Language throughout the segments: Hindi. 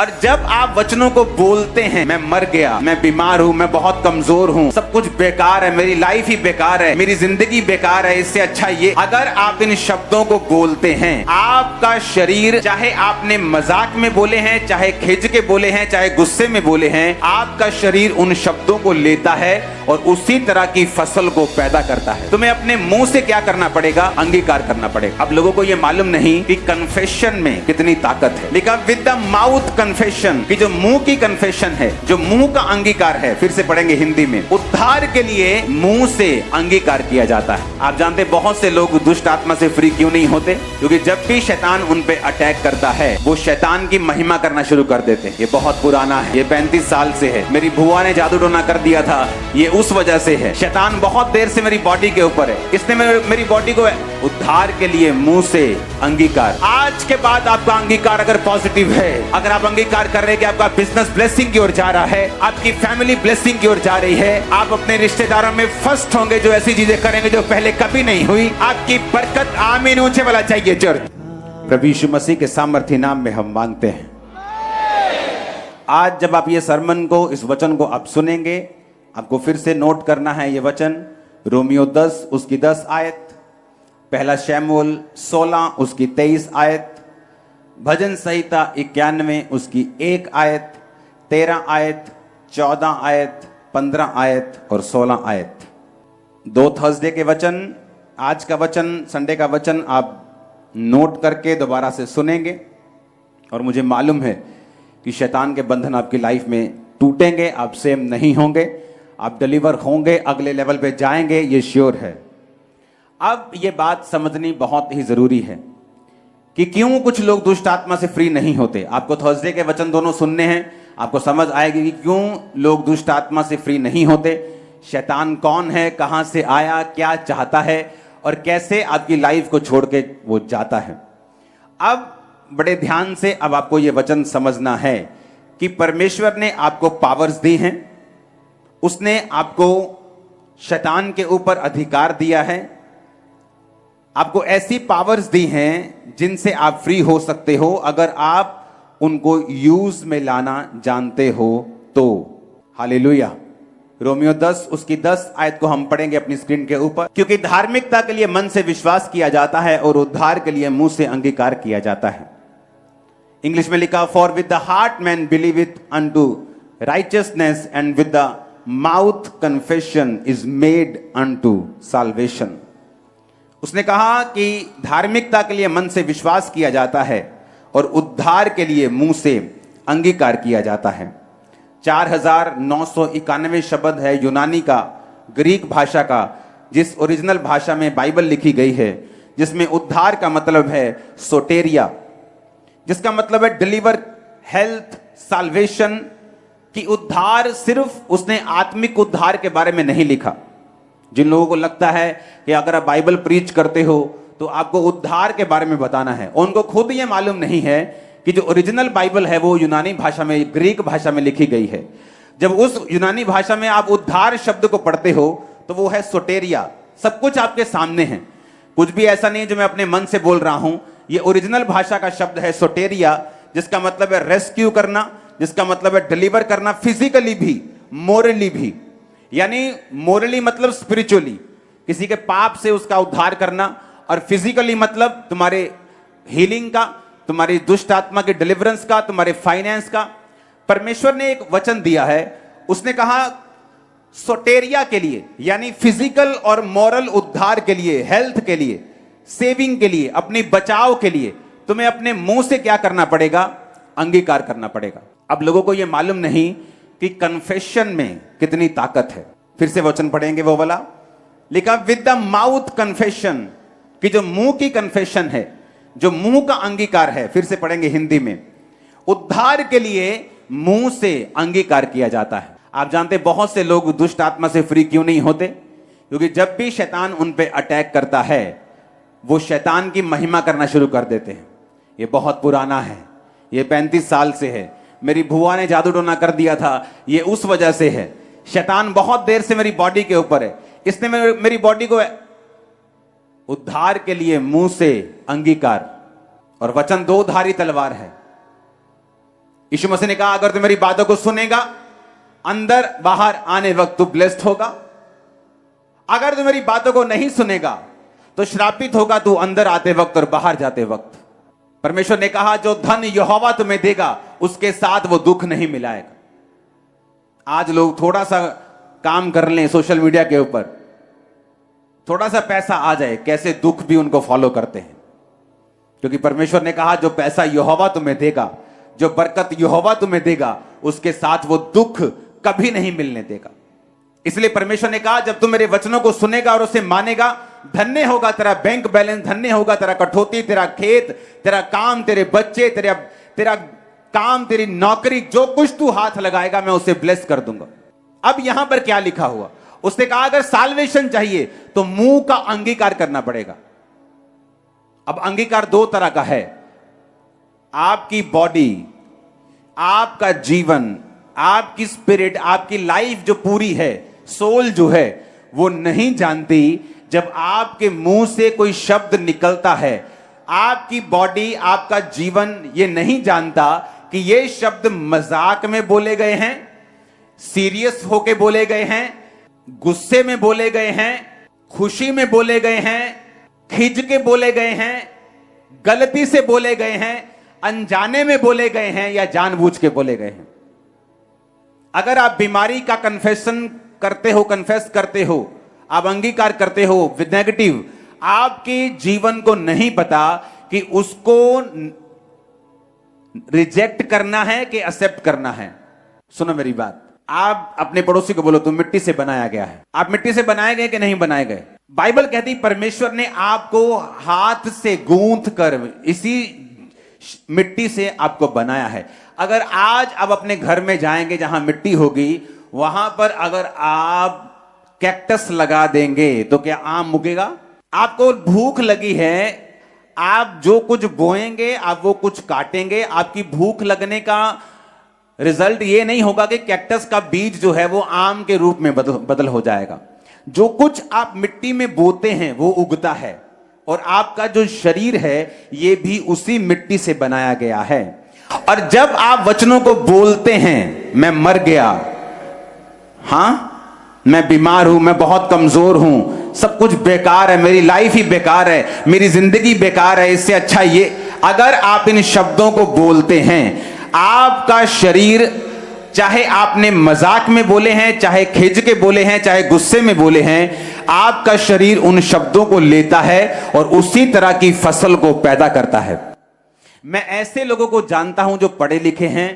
और जब आप वचनों को बोलते हैं, मैं मर गया, मैं बीमार हूं, मैं बहुत कमजोर हूं, सब कुछ बेकार है, मेरी लाइफ ही बेकार है, मेरी जिंदगी बेकार है, इससे अच्छा ये, अगर आप इन शब्दों को बोलते हैं, आपका शरीर, चाहे आपने मजाक में बोले हैं, चाहे खिंच के बोले हैं, चाहे गुस्से में बोले हैं, आपका शरीर उन शब्दों को लेता है और उसी तरह की फसल को पैदा करता है। तुम्हें अपने मुंह से क्या करना पड़ेगा? अंगीकार करना पड़ेगा। अब लोगों को यह मालूम नहीं कि कन्फेशन में कितनी ताकत है। लिखा विद द माउथ कन्फेशन, कि जो मुंह की कन्फेशन है, जो मुंह का अंगीकार है, फिर से पढ़ेंगे हिंदी में, उद्धार के लिए मुंह से अंगीकार किया जाता है। आप जानते बहुत से लोग दुष्ट आत्मा से फ्री क्यों नहीं होते? क्योंकि जब भी शैतान उन पे अटैक करता है, वो शैतान की महिमा करना शुरू कर देते हैं। ये बहुत पुराना है, ये 35 साल से है। मेरी बुआ ने जादू टोना कर दिया था, ये उस वजह से है। शैतान बहुत देर से मेरी बॉडी के ऊपर है, इसने मेरी बॉडी को उद्धार के लिए मुंह से अंगीकार। आज के बाद आपका अंगीकार अगर पॉजिटिव है, अगर आप अंगीकार कर रहे हैं कि आपका बिजनेस ब्लेसिंग की ओर जा रहा है, आपकी फैमिली ब्लेसिंग की ओर जा रही है, आप अपने रिश्तेदारों में फर्स्ट होंगे जो ऐसी चीजें करेंगे जो पहले कभी नहीं हुई, आपकी बरकत आमीन ऊंचे वाला चाहिए चर्च। प्रभु यीशु मसीह के सामर्थ्य नाम में हम मांगते हैं। आज जब आप ये सरमन को, इस वचन को आप सुनेंगे, आपको फिर से नोट करना है ये वचन, रोमियो 10 उसकी 10 आयत, पहला शमूएल 16 उसकी 23 आयत, भजन संहिता 91 उसकी 1 आयत, 13 आयत, 14 आयत, 15 आयत और 16 आयत। 2 थर्सडे के वचन, आज का वचन, संडे का वचन आप नोट करके दोबारा से सुनेंगे और मुझे मालूम है कि शैतान के बंधन आपकी लाइफ में टूटेंगे, आप सेम नहीं होंगे, आप डिलीवर होंगे, अगले लेवल पे जाएंगे, ये श्योर है। अब ये बात समझनी बहुत ही जरूरी है कि क्यों कुछ लोग दुष्ट आत्मा से फ्री नहीं होते। आपको थर्सडे के वचन दोनों सुनने हैं, आपको समझ आएगी कि क्यों लोग दुष्ट आत्मा से फ्री नहीं होते, शैतान कौन है, कहां से आया, क्या चाहता है और कैसे आपकी लाइफ को छोड़ के वो जाता है। अब बड़े ध्यान से अब आपको ये वचन समझना है कि परमेश्वर ने आपको पावर्स दी हैं, उसने आपको शैतान के ऊपर अधिकार दिया है, आपको ऐसी पावर्स दी हैं जिनसे आप फ्री हो सकते हो अगर आप उनको यूज में लाना जानते हो तो। हालेलुया। रोमियो 10 उसकी 10 आयत को हम पढ़ेंगे अपनी स्क्रीन के ऊपर। क्योंकि धार्मिकता के लिए मन से विश्वास किया जाता है और उद्धार के लिए मुंह से अंगीकार किया जाता है। इंग्लिश में लिखा, for with the heart man बिलीवeth unto righteousness and with the mouth confession is made unto salvation। उसने कहा कि धार्मिकता के लिए मन से विश्वास किया जाता है और उद्धार के लिए मुंह से अंगीकार किया जाता है। 4991 शब्द है यूनानी का, ग्रीक भाषा का, जिस ओरिजिनल भाषा में बाइबल लिखी गई है, जिसमें उद्धार का मतलब है सोटेरिया, जिसका मतलब है डिलीवर, हेल्थ, साल्वेशन। कि उद्धार सिर्फ उसने आत्मिक उद्धार के बारे में नहीं लिखा। जिन लोगों को लगता है कि अगर आप बाइबल प्रीच करते हो तो आपको उद्धार के बारे में बताना है, उनको खुद ये मालूम नहीं है कि जो ओरिजिनल बाइबल है वो यूनानी भाषा में, ग्रीक भाषा में लिखी गई है। जब उस यूनानी भाषा में आप उद्धार शब्द को पढ़ते हो तो वो है सोटेरिया। सब कुछ आपके सामने है, कुछ भी ऐसा नहीं जो मैं अपने मन से बोल रहा हूं। ये ओरिजिनल भाषा का शब्द है सोटेरिया, जिसका मतलब है रेस्क्यू करना, जिसका मतलब है डिलीवर करना, फिजिकली भी, मोरली भी। यानी मोरली मतलब स्पिरिचुअली, किसी के पाप से उसका उद्धार करना, और फिजिकली मतलब तुम्हारे हीलिंग का, तुम्हारी दुष्ट आत्मा के डिलीवरेंस का, तुम्हारे फाइनेंस का। परमेश्वर ने एक वचन दिया है, उसने कहा सोटेरिया के लिए, यानी फिजिकल और मॉरल उद्धार के लिए, हेल्थ के लिए, सेविंग के लिए, अपने बचाव के लिए तुम्हें अपने मुंह से क्या करना पड़ेगा? अंगीकार करना पड़ेगा। अब लोगों को यह मालूम नहीं कि कन्फेशन में कितनी ताकत है। फिर से वचन पढ़ेंगे वो वाला, लिखा विद द माउथ कन्फेशन, कि जो मुंह की कन्फेशन है, जो मुंह का अंगीकार है। फिर से पढ़ेंगे हिंदी में, उद्धार के लिए मुंह से अंगीकार किया जाता है। आप जानते बहुत से लोग दुष्ट आत्मा से फ्री क्यों नहीं होते? क्योंकि जब भी शैतान उन पे अटैक करता है, वो शैतान की महिमा करना शुरू कर देते हैं। ये बहुत पुराना है, ये 35 साल से है। मेरी बुआ ने जादू टोना कर दिया था, ये उस वजह से है। शैतान बहुत देर से मेरी बॉडी के ऊपर है, इसने मेरी बॉडी को उद्धार के लिए मुंह से अंगीकार। और वचन 2 धारी तलवार है, यीशु मसीह ने कहा अगर तू मेरी बातों को सुनेगा, अंदर बाहर आने वक्त तू ब्लेस्ड होगा। अगर तू मेरी बातों को नहीं सुनेगा तो श्रापित होगा तू अंदर आते वक्त और बाहर जाते वक्त। परमेश्वर ने कहा जो धन यहोवा तुम्हें देगा उसके साथ वो दुख नहीं मिलाएगा। आज लोग थोड़ा सा काम कर लें सोशल मीडिया के ऊपर, थोड़ा सा पैसा आ जाए, कैसे दुख भी उनको फॉलो करते हैं। क्योंकि परमेश्वर ने कहा जो पैसा यहोवा तुम्हें देगा, जो बरकत यहोवा तुम्हें देगा, उसके साथ वो दुख कभी नहीं मिलने देगा। इसलिए परमेश्वर ने कहा जब तुम मेरे वचनों को सुनेगा और उसे मानेगा, धन्य होगा तेरा बैंक बैलेंस, धन्य होगा तेरा कठौती, तेरा खेत, तेरा काम, तेरे बच्चे, तेरा काम, तेरी नौकरी, जो कुछ तू हाथ लगाएगा मैं उसे ब्लेस कर दूंगा। अब यहां पर क्या लिखा हुआ? उसने कहा अगर साल्वेशन चाहिए तो मुंह का अंगीकार करना पड़ेगा। अब अंगीकार दो तरह का है। आपकी बॉडी, आपका जीवन, आपकी स्पिरिट, आपकी लाइफ जो पूरी है, सोल जो है, वो नहीं जानती जब आपके मुंह से कोई शब्द निकलता है। आपकी बॉडी, आपका जीवन ये नहीं जानता कि ये शब्द मजाक में बोले गए हैं, सीरियस होके बोले गए हैं, गुस्से में बोले गए हैं, खुशी में बोले गए हैं, खिंच के बोले गए हैं, गलती से बोले गए हैं, अनजाने में बोले गए हैं या जानबूझ के बोले गए हैं। अगर आप बीमारी का कन्फेशन करते हो, कन्फेस करते हो, आप अंगीकार करते हो विद नेगेटिव, आपके जीवन को नहीं पता कि उसको रिजेक्ट करना है कि एक्सेप्ट करना है। सुनो मेरी बात, आप अपने पड़ोसी को बोलो तुम मिट्टी से बनाया गया है। आप मिट्टी से बनाए गए कि नहीं बनाए गए? बाइबल कहती परमेश्वर ने आपको हाथ से गूंथ कर इसी मिट्टी से आपको बनाया है। अगर आज आप अपने घर में जाएंगे जहां मिट्टी होगी, वहां पर अगर आप कैक्टस लगा देंगे तो क्या आम उगेगा? आपको भूख लगी है, आप जो कुछ बोएंगे आप वो कुछ काटेंगे। आपकी भूख लगने का रिजल्ट ये नहीं होगा कि कैक्टस का बीज जो है वो आम के रूप में बदल हो जाएगा। जो कुछ आप मिट्टी में बोते हैं वो उगता है, और आपका जो शरीर है ये भी उसी मिट्टी से बनाया गया है। और जब आप वचनों को बोलते हैं मैं मर गया, हां मैं बीमार हूं, मैं बहुत कमजोर हूं, सब कुछ बेकार है, मेरी लाइफ ही बेकार है, मेरी जिंदगी बेकार है, इससे अच्छा ये, अगर आप इन शब्दों को बोलते हैं, आपका शरीर, चाहे आपने मजाक में बोले हैं, चाहे खिंच के बोले हैं, चाहे गुस्से में बोले हैं, आपका शरीर उन शब्दों को लेता है और उसी तरह की फसल को पैदा करता है। मैं ऐसे लोगों को जानता हूं जो पढ़े लिखे हैं,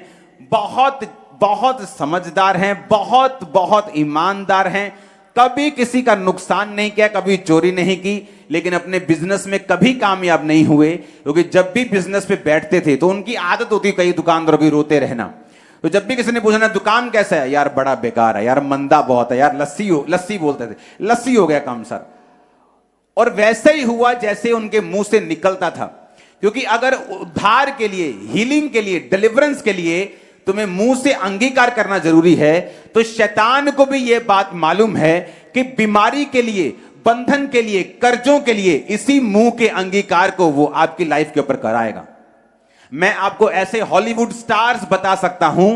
बहुत बहुत समझदार हैं, बहुत बहुत ईमानदार हैं, कभी किसी का नुकसान नहीं किया, कभी चोरी नहीं की, लेकिन अपने बिजनेस में कभी कामयाब नहीं हुए। क्योंकि जब भी बिजनेस पे बैठते थे तो उनकी आदत होती कई दुकानदारों की रोते रहना। तो जब भी किसी ने पूछना दुकान कैसा है, यार बड़ा बेकार है, यार मंदा बहुत है, यार लस्सी बोलते थे, लस्सी हो गया काम सर। और वैसे ही हुआ जैसे उनके मुंह से निकलता था। क्योंकि अगर उद्धार के लिए, हीलिंग के लिए, डिलीवरेंस के लिए तुम्हें मुंह से अंगीकार करना जरूरी है, तो शैतान को भी यह बात मालूम है कि बीमारी के लिए, बंधन के लिए, कर्जों के लिए इसी मुंह के अंगीकार को वो आपकी लाइफ के ऊपर कराएगा। मैं आपको ऐसे हॉलीवुड स्टार्स बता सकता हूं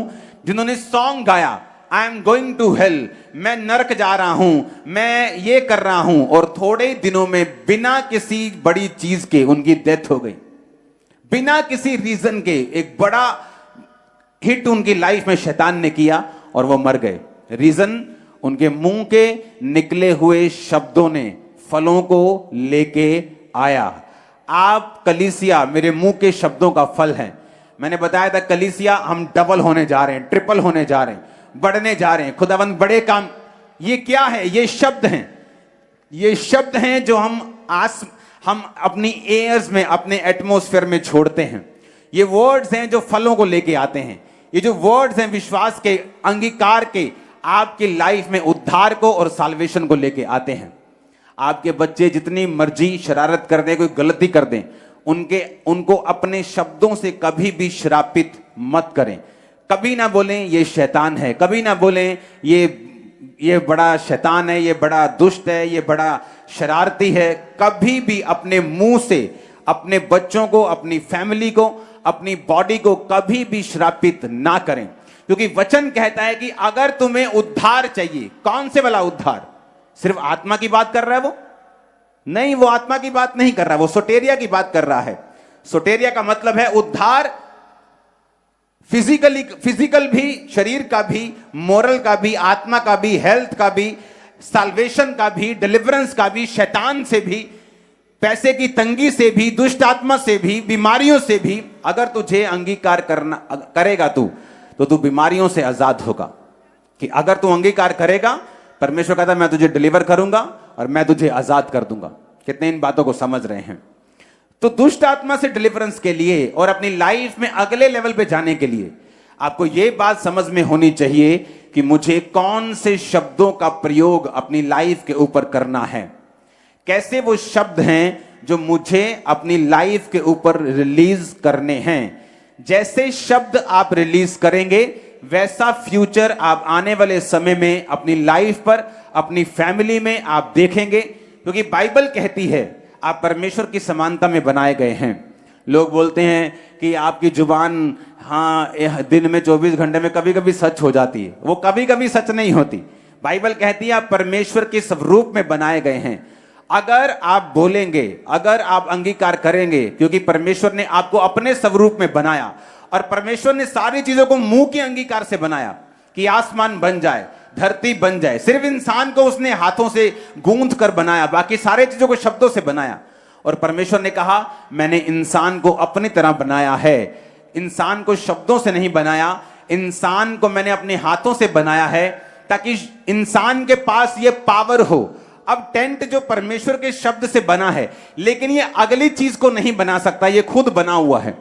जिन्होंने सॉन्ग गाया, I am going to hell, मैं नरक जा रहा हूं, मैं ये कर रहा हूं, और थोड़े दिनों में बिना किसी बड़ी चीज के उनकी डेथ हो गई, बिना किसी रीजन के। एक बड़ा हिट उनकी लाइफ में शैतान ने किया और वो मर गए। रीजन, उनके मुंह के निकले हुए शब्दों ने फलों को लेके आया। आप कलीसिया मेरे मुंह के शब्दों का फल है। मैंने बताया था कलीसिया हम डबल होने जा रहे हैं, ट्रिपल होने जा रहे हैं, बढ़ने जा रहे हैं, खुदावंद बड़े काम। ये क्या है? ये शब्द हैं, ये शब्द हैं जो हम अपनी एयर्स में, अपने एटमॉस्फेयर में छोड़ते हैं। ये वर्ड्स हैं जो फलों को लेके आते हैं। ये जो वर्ड्स हैं विश्वास के, अंगीकार के, आपकी लाइफ में उद्धार को और साल्वेशन को लेके आते हैं। आपके बच्चे जितनी मर्जी शरारत कर दें, कोई गलती कर दें, उनको अपने शब्दों से कभी भी श्रापित मत करें। कभी ना बोलें ये शैतान है, कभी ना बोलें ये बड़ा शैतान है, ये बड़ा दुष्ट है, ये बड़ा शरारती है। कभी भी अपने मुंह से अपने बच्चों को, अपनी फैमिली को, अपनी बॉडी को कभी भी श्रापित ना करें, क्योंकि वचन कहता है कि अगर तुम्हें उद्धार चाहिए, कौन से वाला उद्धार? सिर्फ आत्मा की बात कर रहा है वो? नहीं, वो आत्मा की बात नहीं कर रहा, वो सोटेरिया की बात कर रहा है। सोटेरिया का मतलब है उद्धार, फिजिकल भी, शरीर का भी, मोरल का भी, आत्मा का भी, हेल्थ का भी, साल्वेशन का भी, डिलीवरेंस का भी, शैतान से भी, पैसे की तंगी से भी, दुष्ट आत्मा से भी, बीमारियों से भी। अगर तुझे अंगीकार करेगा तो तू बीमारियों से आजाद होगा। कि अगर तू अंगीकार करेगा, परमेश्वर कहता है मैं तुझे डिलीवर करूंगा और मैं तुझे आजाद कर दूंगा। कितने इन बातों को समझ रहे हैं? तो दुष्ट आत्मा से डिलीवरेंस के लिए और अपनी लाइफ में अगले लेवल पे जाने के लिए आपको यह बात समझ में होनी चाहिए कि मुझे कौन से शब्दों का प्रयोग अपनी लाइफ के ऊपर करना है, कैसे वो शब्द हैं जो मुझे अपनी लाइफ के ऊपर रिलीज करने हैं। जैसे शब्द आप रिलीज करेंगे वैसा फ्यूचर आप आने वाले समय में अपनी लाइफ पर, अपनी फैमिली में आप देखेंगे, क्योंकि बाइबल कहती है आप परमेश्वर की समानता में बनाए गए हैं। लोग बोलते हैं कि आपकी जुबान दिन में 24 घंटे में कभी कभी सच हो जाती है। वो कभी कभी सच नहीं होती। बाइबल कहती है आप परमेश्वर के स्वरूप में बनाए गए हैं। अगर आप बोलेंगे, अगर आप अंगीकार करेंगे, क्योंकि परमेश्वर ने आपको अपने स्वरूप में बनाया और परमेश्वर ने सारी चीजों को मुंह के अंगीकार से बनाया कि आसमान बन जाए, धरती बन जाए। सिर्फ इंसान को उसने हाथों से गूंथ कर बनाया, बाकी सारे चीजों को शब्दों से बनाया। और परमेश्वर ने कहा मैंने इंसान को अपनी तरह बनाया है, इंसान को शब्दों से नहीं बनाया, इंसान को मैंने अपने हाथों से बनाया है ताकि इंसान के पास ये पावर हो। अब टेंट जो परमेश्वर के शब्द से बना है, लेकिन ये अगली चीज को नहीं बना सकता, ये खुद बना हुआ है।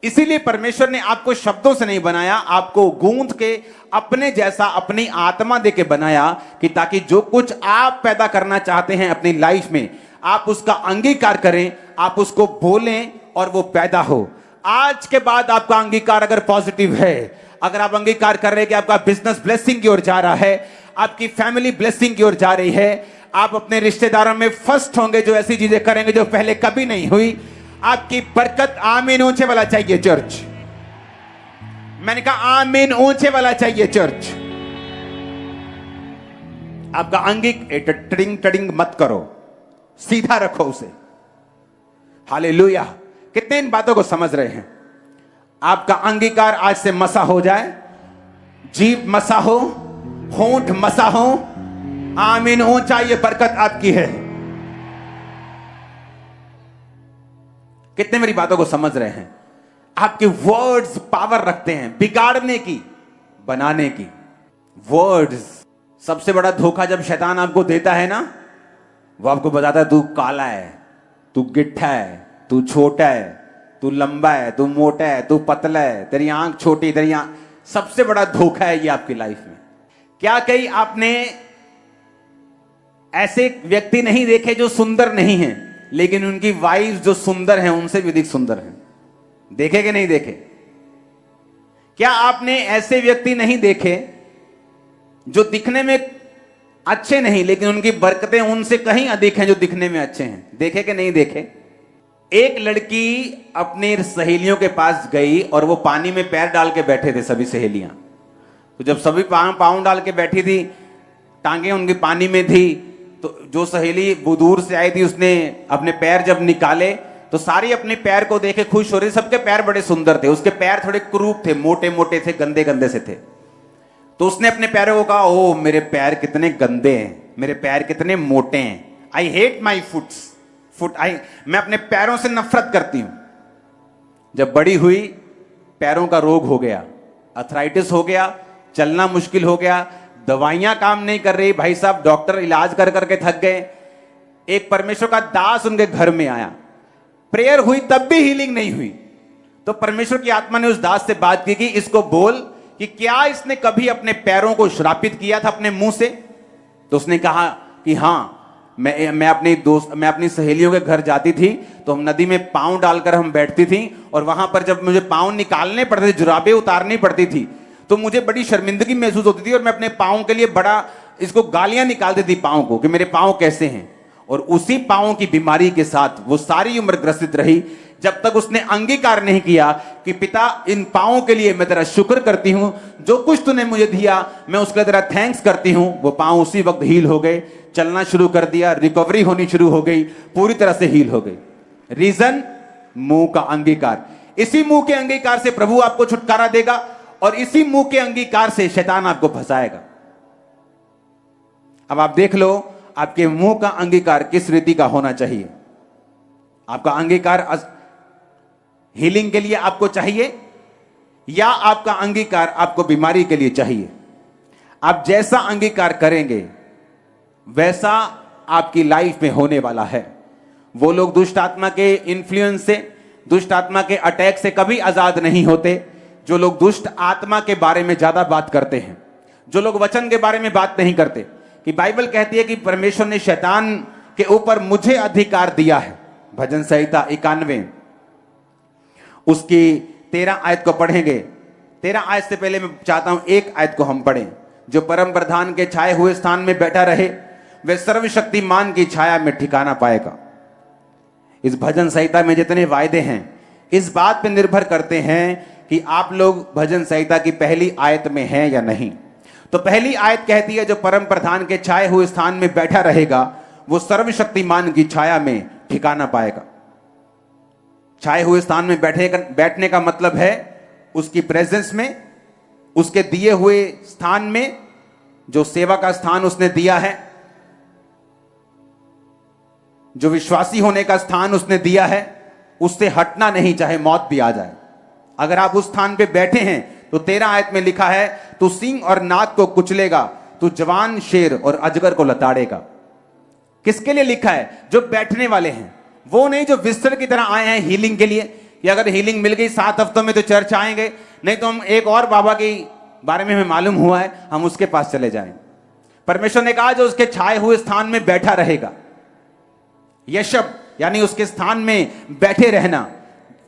इसीलिए परमेश्वर ने आपको शब्दों से नहीं बनाया, आपको गूंथ के अपने जैसा अपनी आत्मा देके बनाया कि ताकि जो कुछ आप पैदा करना चाहते हैं अपनी लाइफ में, आप उसका अंगीकार करें, आप उसको बोलें और वो पैदा हो। आज के बाद आपका अंगीकार अगर पॉजिटिव है, अगर आप अंगीकार कर रहे हैं कि आपका बिजनेस ब्लेसिंग की ओर जा रहा है, आपकी फैमिली ब्लेसिंग की ओर जा रही है, आप अपने रिश्तेदारों में फर्स्ट होंगे, जो ऐसी चीजें करेंगे जो पहले कभी नहीं हुई, आपकी बरकत, आमीन ऊंचे वाला चाहिए चर्च। मैंने कहा आमीन ऊंचे वाला चाहिए चर्च। आपका टडिंग टडिंग मत करो, सीधा रखो उसे। हालेलुया। कितने इन बातों को समझ रहे हैं? आपका अंगीकार आज से मसा हो जाए, जीभ मसा हो, होंठ मसा हो। आमीन ऊंचा, ये बरकत आपकी है। कितने मेरी बातों को समझ रहे हैं? आपके वर्ड्स पावर रखते हैं बिगाड़ने की, बनाने की। वर्ड्स सबसे बड़ा धोखा जब शैतान आपको देता है ना, वो आपको बताता है तू काला है, तू गिट्ठा है, तू छोटा है, तू लंबा है, तू मोटा है, तू पतला है, तेरी आंख छोटी, तेरी आंख। सबसे बड़ा धोखा है ये आपकी लाइफ में। क्या कहीं आपने ऐसे व्यक्ति नहीं देखे जो सुंदर नहीं हैं, लेकिन उनकी वाइफ जो सुंदर हैं उनसे भी अधिक सुंदर हैं? देखे कि नहीं देखे? क्या आपने ऐसे व्यक्ति नहीं देखे जो दिखने में अच्छे नहीं, लेकिन उनकी बरकतें उनसे कहीं अधिक हैं जो दिखने में अच्छे हैं? देखे कि नहीं देखे? एक लड़की अपनी सहेलियों के पास गई और वो पानी में पैर डाल के बैठे थे सभी सहेलियां। तो जब सभी पाँव डाल के बैठी थी, टांगे उनकी पानी में थी, तो जो सहेली वो दूर से आई थी उसने अपने पैर जब निकाले तो सारी अपने पैर को देखे खुश हो रही। सबके पैर बड़े सुंदर थे, उसके पैर थोड़े क्रूप थे, मोटे मोटे थे, गंदे गंदे से थे। तो उसने अपने पैरों को कहा ओ मेरे पैर कितने गंदे हैं, मेरे पैर कितने मोटे हैं। आई हेट माई मैं अपने पैरों से नफरत करती हूं। जब बड़ी हुई, पैरों का रोग हो गया, अर्थराइटिस हो गया, चलना मुश्किल हो गया, दवाइयां काम नहीं कर रही। भाई साहब डॉक्टर इलाज कर करके थक गए। एक परमेश्वर का दास उनके घर में आया, प्रेयर हुई तब भी हीलिंग नहीं हुई। तो परमेश्वर की आत्मा ने उस दास से बात की कि इसको बोल कि क्या इसने कभी अपने पैरों को श्रापित किया था अपने मुंह से? तो उसने कहा कि हां, मैं अपनी सहेलियों के घर जाती थी तो हम नदी में पांव डालकर हम बैठती थी, और वहां पर जब मुझे पांव निकालने पड़ते थे, जुराबें उतारनी पड़ती थी, तो मुझे बड़ी शर्मिंदगी महसूस होती थी और मैं अपने पांव के लिए बड़ा इसको गालियां निकालती थी पांव को कि मेरे पांव कैसे हैं। और उसी पांव की बीमारी के साथ वो सारी उम्र ग्रसित रही। जब तक उसने अंगीकार नहीं किया कि पिता इन पांवों के लिए मैं तेरा शुक्र करती हूं, जो कुछ तूने मुझे दिया मैं उसके लिए तेरा थैंक्स करती हूं, वो पांव उसी वक्त हील हो गए, चलना शुरू कर दिया, रिकवरी होनी शुरू हो गई, पूरी तरह से हील हो गई। रीजन, मुंह का अंगीकार। इसी मुंह के अंगीकार से प्रभु आपको छुटकारा देगा और इसी मुंह के अंगीकार से शैतान आपको फंसाएगा। अब आप देख लो आपके मुंह का अंगीकार किस रीति का होना चाहिए। आपका अंगीकार हीलिंग के लिए आपको चाहिए या आपका अंगीकार आपको बीमारी के लिए चाहिए? आप जैसा अंगीकार करेंगे वैसा आपकी लाइफ में होने वाला है। वो लोग दुष्ट आत्मा के इन्फ्लुएंस से, दुष्ट आत्मा के अटैक से कभी आजाद नहीं होते जो लोग दुष्ट आत्मा के बारे में ज्यादा बात करते हैं, जो लोग वचन के बारे में बात नहीं करते। कि बाइबल कहती है कि परमेश्वर ने शैतान के ऊपर मुझे अधिकार दिया है। भजन संहिता 91 उसकी 13 आयत को पढ़ेंगे। 13 आयत से पहले मैं चाहता हूं एक आयत को हम पढ़ें। जो परम प्रधान के छाए हुए स्थान में बैठा रहे वह सर्वशक्तिमान की छाया में ठिकाना पाएगा। इस भजन संहिता में जितने वायदे हैं इस बात पर निर्भर करते हैं कि आप लोग भजन संहिता की पहली आयत में हैं या नहीं। तो पहली आयत कहती है जो परम प्रधान के छाए हुए स्थान में बैठा रहेगा वो सर्वशक्तिमान की छाया में ठिकाना पाएगा। छाए हुए स्थान में बैठने का मतलब है उसकी प्रेजेंस में, उसके दिए हुए स्थान में, जो सेवा का स्थान उसने दिया है, जो विश्वासी होने का स्थान उसने दिया है, उससे हटना नहीं चाहे मौत भी आ जाए। अगर आप उस स्थान पे बैठे हैं तो 13 आयत में लिखा है तू सिंह और नाग को कुचलेगा, तू जवान शेर और अजगर को लताड़ेगा। किसके लिए लिखा है? जो बैठने वाले हैं, वो नहीं जो विस्तर की तरह आए हैं हीलिंग के लिए कि अगर हीलिंग मिल गई 7 हफ्तों में तो चर्च आएंगे, नहीं तो हम एक और बाबा के बारे में हमें मालूम हुआ है हम उसके पास चले जाएं। परमेश्वर ने कहा जो उसके छाए हुए स्थान में बैठा रहेगा। यशब यानी उसके स्थान में बैठे रहना।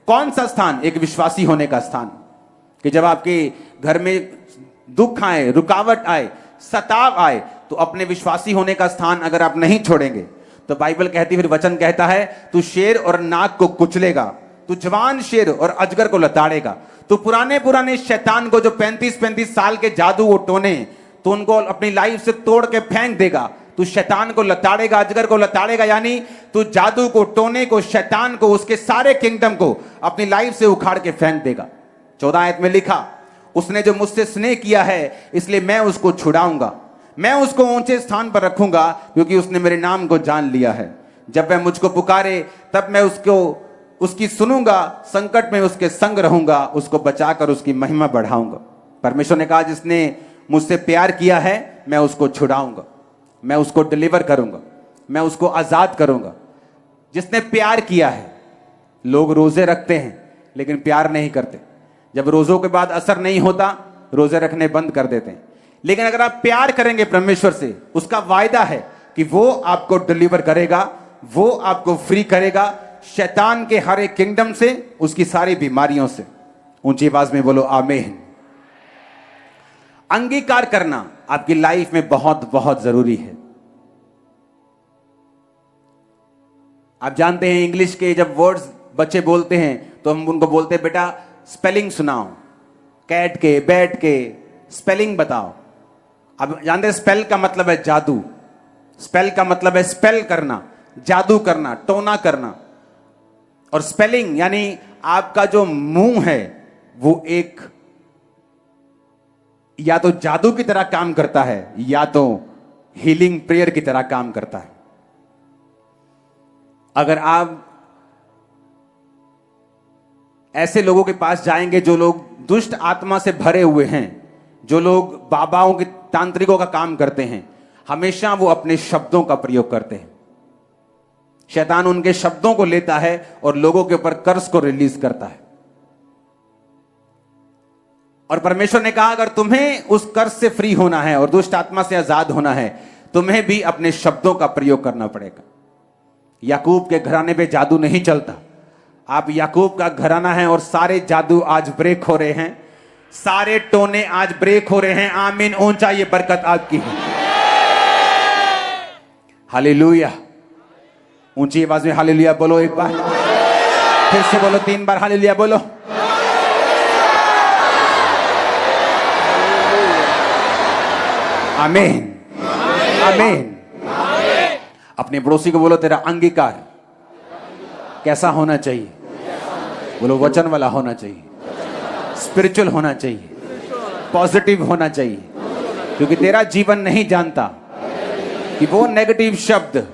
कौन सा स्थान? एक विश्वासी होने का स्थान। कि जब आपके घर में दुख आए, रुकावट आए, सताव आए तो अपने विश्वासी होने का स्थान अगर आप नहीं छोड़ेंगे तो बाइबल कहती, फिर वचन कहता है तू शेर और नाग को कुचलेगा, तू जवान शेर और अजगर को लताड़ेगा। तो पुराने शैतान को जो 35-35 साल के जादू वो टोने, तो उनको अपनी लाइफ से तोड़ के फेंक देगा। तू शैतान को लताड़ेगा, अजगर को लताड़ेगा, यानी तू जादू को, टोने को, शैतान को, उसके सारे किंगडम को अपनी लाइफ से उखाड़ के फेंक देगा। 14 आयत में लिखा उसने जो मुझसे स्नेह किया है इसलिए मैं उसको छुड़ाऊंगा, मैं उसको ऊंचे स्थान पर रखूंगा क्योंकि उसने मेरे नाम को जान लिया है। जब वह मुझको पुकारे तब मैं उसकी सुनूंगा, संकट में उसके संग रहूंगा, उसको बचाकर उसकी महिमा बढ़ाऊंगा। परमेश्वर ने कहा जिसने मुझसे प्यार किया है मैं उसको छुड़ाऊंगा, मैं उसको डिलीवर करूंगा, मैं उसको आजाद करूंगा। जिसने प्यार किया है। लोग रोजे रखते हैं लेकिन प्यार नहीं करते। जब रोजों के बाद असर नहीं होता रोजे रखने बंद कर देते हैं। लेकिन अगर आप प्यार करेंगे परमेश्वर से, उसका वायदा है कि वो आपको डिलीवर करेगा, वो आपको फ्री करेगा शैतान के हर एक किंगडम से, उसकी सारी बीमारियों से। ऊंची आवाज में बोलो आमीन। अंगीकार करना आपकी लाइफ में बहुत बहुत जरूरी है। आप जानते हैं इंग्लिश के जब वर्ड्स बच्चे बोलते हैं तो हम उनको बोलते हैं बेटा स्पेलिंग सुनाओ, कैट के, बैट के स्पेलिंग बताओ। अब जानते हैं स्पेल का मतलब है जादू। स्पेल का मतलब है स्पेल करना, जादू करना, टोना करना। और स्पेलिंग यानी आपका जो मुंह है वो एक या तो जादू की तरह काम करता है या तो हीलिंग प्रेयर की तरह काम करता है। अगर आप ऐसे लोगों के पास जाएंगे जो लोग दुष्ट आत्मा से भरे हुए हैं, जो लोग बाबाओं के, तांत्रिकों का काम करते हैं, हमेशा वो अपने शब्दों का प्रयोग करते हैं। शैतान उनके शब्दों को लेता है और लोगों के ऊपर कर्ज को रिलीज करता है। और परमेश्वर ने कहा अगर तुम्हें उस कर्ज से फ्री होना है और दुष्ट आत्मा से आजाद होना है, तुम्हें भी अपने शब्दों का प्रयोग करना पड़ेगा। याकूब के घराने पे जादू नहीं चलता। आप याकूब का घराना है और सारे जादू आज ब्रेक हो रहे हैं, सारे टोने आज ब्रेक हो रहे हैं। आमीन। ऊंचा ये बरकत आपकी है। हालेलुया। ऊंची आवाज में हालेलुया बोलो एक बार। फिर से बोलो 3 बार हालेलुया बोलो। आमीन आमीन। अपने पड़ोसी को बोलो तेरा अंगीकार कैसा होना चाहिए? बोलो वचन वाला होना चाहिए, स्पिरिचुअल होना चाहिए, पॉजिटिव होना चाहिए, क्योंकि तेरा जीवन नहीं जानता कि वो नेगेटिव शब्द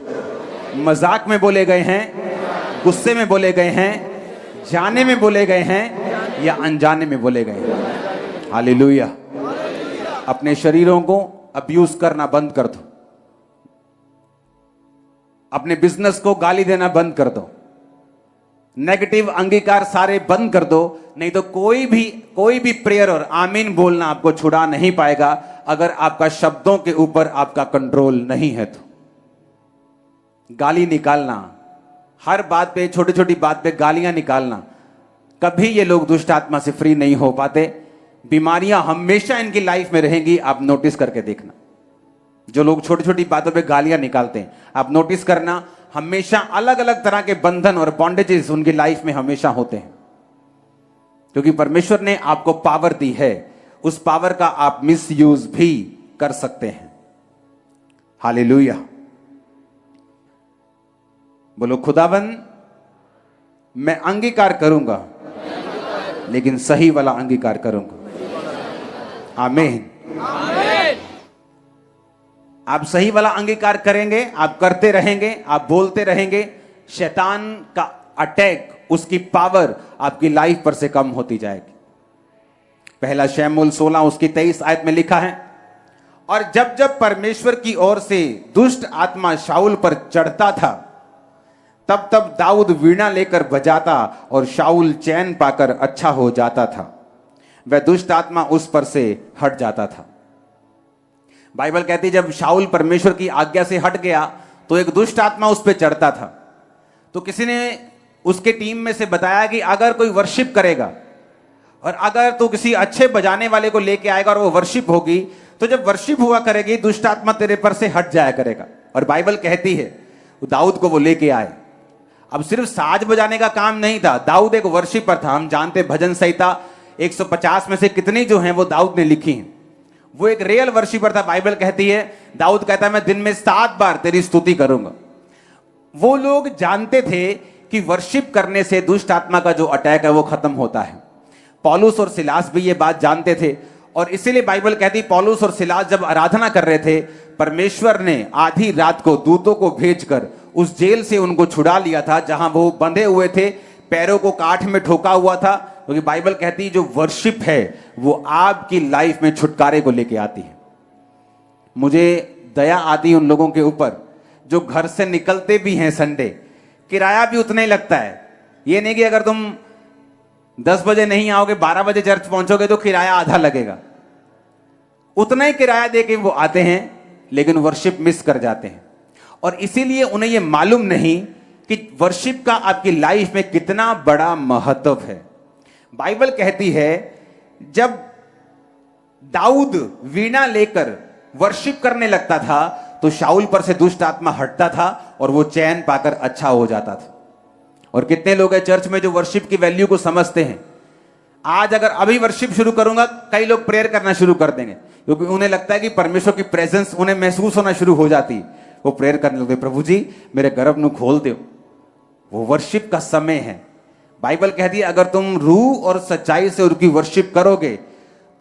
मजाक में बोले गए हैं, गुस्से में बोले गए हैं, जाने में बोले गए हैं या अनजाने में बोले गए हैं। हालेलुया। अपने शरीरों को अब्यूज करना बंद कर दो, अपने बिजनेस को गाली देना बंद कर दो, नेगेटिव अंगीकार सारे बंद कर दो, नहीं तो कोई भी प्रेयर और आमीन बोलना आपको छुड़ा नहीं पाएगा अगर आपका शब्दों के ऊपर आपका कंट्रोल नहीं है। तो गाली निकालना, हर बात पे, छोटी छोटी बात पे गालियां निकालना, कभी ये लोग दुष्ट आत्मा से फ्री नहीं हो पाते। बीमारियां हमेशा इनकी लाइफ में रहेंगी। आप नोटिस करके देखना, जो लोग छोटी छोटी बातों पे गालियां निकालते हैं, आप नोटिस करना, हमेशा अलग अलग तरह के बंधन और बॉन्डेजेस उनकी लाइफ में हमेशा होते हैं, क्योंकि परमेश्वर ने आपको पावर दी है। उस पावर का आप मिस यूज भी कर सकते हैं। हालेलुया। बोलो खुदाबंद मैं अंगीकार करूंगा, लेकिन सही वाला अंगीकार करूंगा। आमीन। आप सही वाला अंगीकार करेंगे, आप करते रहेंगे, आप बोलते रहेंगे, शैतान का अटैक, उसकी पावर आपकी लाइफ पर से कम होती जाएगी। पहला शमूएल 16 उसकी 23 आयत में लिखा है, और जब जब परमेश्वर की ओर से दुष्ट आत्मा शाऊल पर चढ़ता था, तब तब दाऊद वीणा लेकर बजाता और शाऊल चैन पाकर अच्छा हो जाता था। वह दुष्ट आत्मा उस पर से हट जाता था। बाइबल कहती है जब शाऊल परमेश्वर की आज्ञा से हट गया तो एक दुष्ट आत्मा उस पर चढ़ता था। तो किसी ने उसके टीम में से बताया कि अगर कोई वर्शिप करेगा और अगर तू किसी अच्छे बजाने वाले को लेके आएगा और वो वर्शिप होगी, तो जब वर्शिप हुआ करेगी दुष्ट आत्मा तेरे पर से हट जाया करेगा। और बाइबल कहती है दाऊद को वो लेके आए। अब सिर्फ साज बजाने का काम नहीं था, दाऊद एक वर्शिपर था। हम जानते भजन संहिता 150 में से कितनी जो हैं वो दाऊद ने लिखी हैं। वो एक रियल वर्शिपर था। बाइबल कहती है, दाऊद कहता है मैं दिन में 7 बार तेरी स्तुति करूंगा। वो लोग जानते थे कि वर्शिप करने से दुष्ट आत्मा का जो अटैक है वो खत्म होता है। पौलुस और सिलास भी ये बात जानते थे, और इसीलिए बाइबल कहती पौलुस और सिलास जब आराधना कर रहे थे, परमेश्वर ने आधी रात को दूतों को भेजकर उस जेल से उनको छुड़ा लिया था जहां वो बंधे हुए थे, पैरों को काठ में ठोका हुआ था। क्योंकि बाइबल कहती है जो वर्शिप है वो आपकी लाइफ में छुटकारे को लेके आती है। मुझे दया आती है उन लोगों के ऊपर जो घर से निकलते भी हैं संडे, किराया भी उतना ही लगता है। ये नहीं कि अगर तुम 10 बजे नहीं आओगे 12 बजे चर्च पहुंचोगे तो किराया आधा लगेगा। उतना ही किराया देके वो आते हैं, लेकिन वर्शिप मिस कर जाते हैं। और इसीलिए उन्हें ये मालूम नहीं कि वर्शिप का आपकी लाइफ में कितना बड़ा महत्व है। बाइबल कहती है जब दाऊद वीणा लेकर वर्शिप करने लगता था तो शाऊल पर से दुष्ट आत्मा हटता था और वो चैन पाकर अच्छा हो जाता था। और कितने लोग हैं चर्च में जो वर्शिप की वैल्यू को समझते हैं। आज अगर अभी वर्शिप शुरू करूंगा, कई लोग प्रेयर करना शुरू कर देंगे, क्योंकि उन्हें लगता है कि परमेश्वर की प्रेजेंस उन्हें महसूस होना शुरू हो जाती। वो प्रेयर करने लगते, प्रभु जी मेरे गर्भ ਨੂੰ खोल दो। वो वर्शिप का समय है। बाइबल कहती है अगर तुम रूह और सच्चाई से उनकी वर्शिप करोगे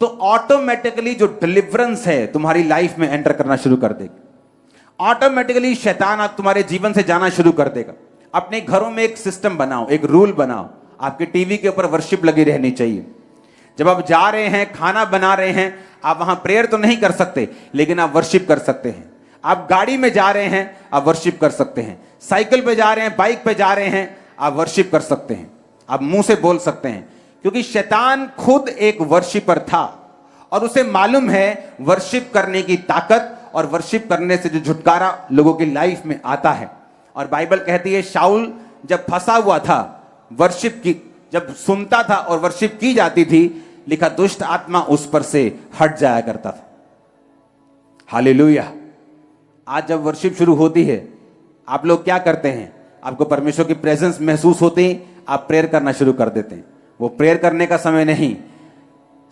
तो ऑटोमेटिकली जो डिलीवरेंस है तुम्हारी लाइफ में एंटर करना शुरू कर देगा। ऑटोमेटिकली शैतान आप तुम्हारे जीवन से जाना शुरू कर देगा। अपने घरों में एक सिस्टम बनाओ, एक रूल बनाओ, आपके टीवी के ऊपर वर्शिप लगी रहनी चाहिए। जब आप जा रहे हैं, खाना बना रहे हैं, आप वहां प्रेयर तो नहीं कर सकते, लेकिन आप वर्शिप कर सकते हैं। आप गाड़ी में जा रहे हैं, आप वर्शिप कर सकते हैं। साइकिल पे जा रहे हैं, बाइक पे जा रहे हैं, आप वर्शिप कर सकते हैं। आप मुंह से बोल सकते हैं, क्योंकि शैतान खुद एक वर्शिपर था और उसे मालूम है वर्शिप करने की ताकत और वर्शिप करने से जो छुटकारा लोगों की लाइफ में आता है। और बाइबल कहती है शाऊल जब फंसा हुआ था, वर्शिप की जब सुनता था और वर्शिप की जाती थी, लिखा दुष्ट आत्मा उस पर से हट जाया करता था। हालेलुया। आज जब वर्शिप शुरू होती है, आप लोग क्या करते हैं? आपको परमेश्वर की प्रेजेंस महसूस होती है, आप प्रेयर करना शुरू कर देते हैं। वो प्रेयर करने का समय नहीं,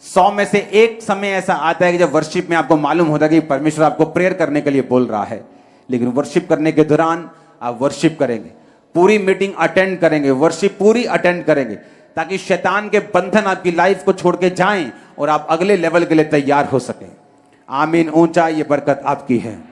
100 में से एक समय ऐसा आता है कि जब वर्शिप में आपको मालूम होता है कि परमेश्वर आपको प्रेयर करने के लिए बोल रहा है, लेकिन वर्शिप करने के दौरान आप वर्शिप करेंगे, पूरी मीटिंग अटेंड करेंगे, वर्शिप पूरी अटेंड करेंगे, ताकि शैतान के बंधन आपकी लाइफ को छोड़ के जाएं और आप अगले लेवल के लिए तैयार हो सकें। आमीन। ऊंचा ये बरकत आपकी है।